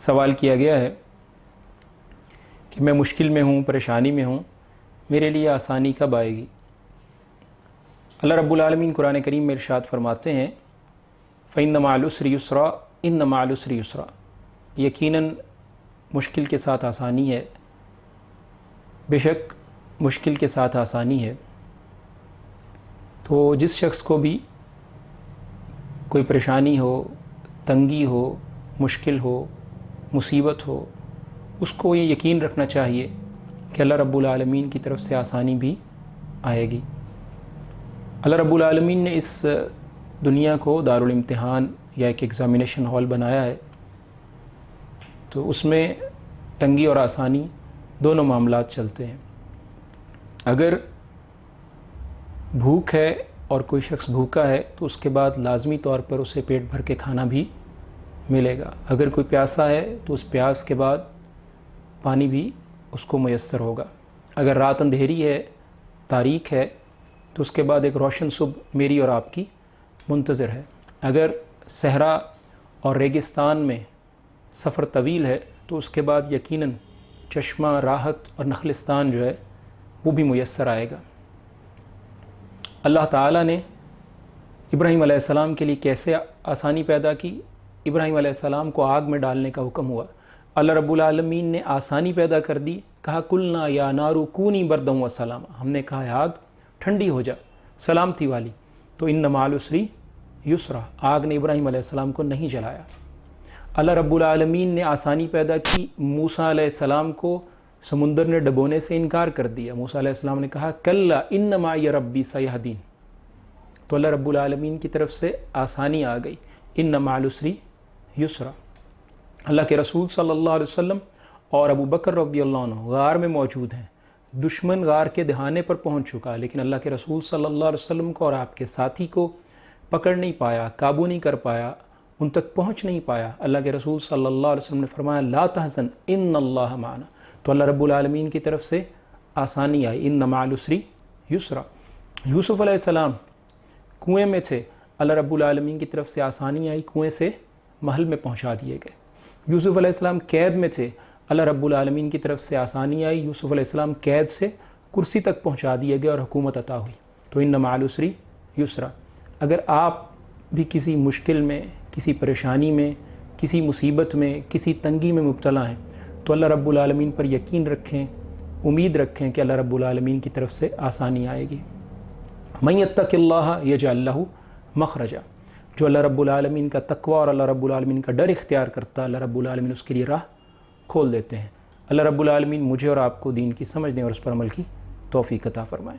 سوال کیا گیا ہے کہ میں مشکل میں ہوں، پریشانی میں ہوں، میرے لیے آسانی کب آئے گی؟ اللہ رب العالمین قرآن کریم میں ارشاد فرماتے ہیں فَإِنَّ مَعَ الْعُسْرِ يُسْرًا إِنَّ مَعَ الْعُسْرِ يُسْرًا، یقیناً مشکل کے ساتھ آسانی ہے، بے شک مشکل کے ساتھ آسانی ہے۔ تو جس شخص کو بھی کوئی پریشانی ہو، تنگی ہو، مشکل ہو، مصیبت ہو، اس کو یہ یقین رکھنا چاہیے کہ اللہ رب العالمین کی طرف سے آسانی بھی آئے گی۔ اللہ رب العالمین نے اس دنیا کو دارالامتحان یا ایک ایگزامینیشن ہال بنایا ہے، تو اس میں تنگی اور آسانی دونوں معاملات چلتے ہیں۔ اگر بھوک ہے اور کوئی شخص بھوکا ہے تو اس کے بعد لازمی طور پر اسے پیٹ بھر کے کھانا بھی ملے گا۔ اگر کوئی پیاسا ہے تو اس پیاس کے بعد پانی بھی اس کو میسر ہوگا۔ اگر رات اندھیری ہے، تاریک ہے، تو اس کے بعد ایک روشن صبح میری اور آپ کی منتظر ہے۔ اگر صحرا اور ریگستان میں سفر طویل ہے تو اس کے بعد یقیناً چشمہ راحت اور نخلستان جو ہے وہ بھی میسر آئے گا۔ اللہ تعالیٰ نے ابراہیم علیہ السلام کے لیے کیسے آسانی پیدا کی؟ ابراہیم علیہ السلام کو آگ میں ڈالنے کا حکم ہوا، اللہ رب العالمین نے آسانی پیدا کر دی، کہا قلنا یا نار کونی بردا و سلاما، ہم نے کہا آگ ٹھنڈی ہو جا، سلامتی والی۔ تو ان مع العسر یسرا، آگ نے ابراہیم علیہ السلام کو نہیں جلایا۔ اللہ رب العالمین نے آسانی پیدا کی، موسیٰ علیہ السلام کو سمندر نے ڈبونے سے انکار کر دیا، موسیٰ علیہ السلام نے کہا کلا ان معی ربی سیہدین، تو اللہ رب العالمین کی طرف سے آسانی آ گئی، ان مع العسر یسرا۔ اللہ کے رسول صلی اللہ علیہ وسلم اور ابو بکر رضی اللہ عنہ غار میں موجود ہیں، دشمن غار کے دہانے پر پہنچ چکا، لیکن اللہ کے رسول صلی اللہ علیہ وسلم کو اور آپ کے ساتھی کو پکڑ نہیں پایا، قابو نہیں کر پایا، ان تک پہنچ نہیں پایا۔ اللہ کے رسول صلی اللہ علیہ وسلم نے فرمایا لا تحزن ان اللہ معنا، تو اللہ رب العالمین کی طرف سے آسانی آئی، ان مع العسر یسرا۔ یوسف علیہ السلام کنویں میں تھے، اللہ رب العالمین کی طرف سے آسانی آئی، کنویں سے محل میں پہنچا دیے گئے۔ یوسف علیہ السلام قید میں تھے، اللہ رب العالمین کی طرف سے آسانی آئی، یوسف علیہ السلام قید سے کرسی تک پہنچا دیے گئے اور حکومت عطا ہوئی۔ تو ان مع العسر یسرا۔ اگر آپ بھی کسی مشکل میں، کسی پریشانی میں، کسی مصیبت میں، کسی تنگی میں مبتلا ہیں تو اللہ رب العالمین پر یقین رکھیں، امید رکھیں کہ اللہ رب العالمین کی طرف سے آسانی آئے گی۔ من یتق اللہ یجعل لہ مخرجا، جو اللہ رب العالمین کا تقوی اور اللہ رب العالمین کا ڈر اختیار کرتا ہے، اللہ رب العالمین اس کے لیے راہ کھول دیتے ہیں۔ اللہ رب العالمین مجھے اور آپ کو دین کی سمجھنے اور اس پر عمل کی توفیق عطا فرمائے۔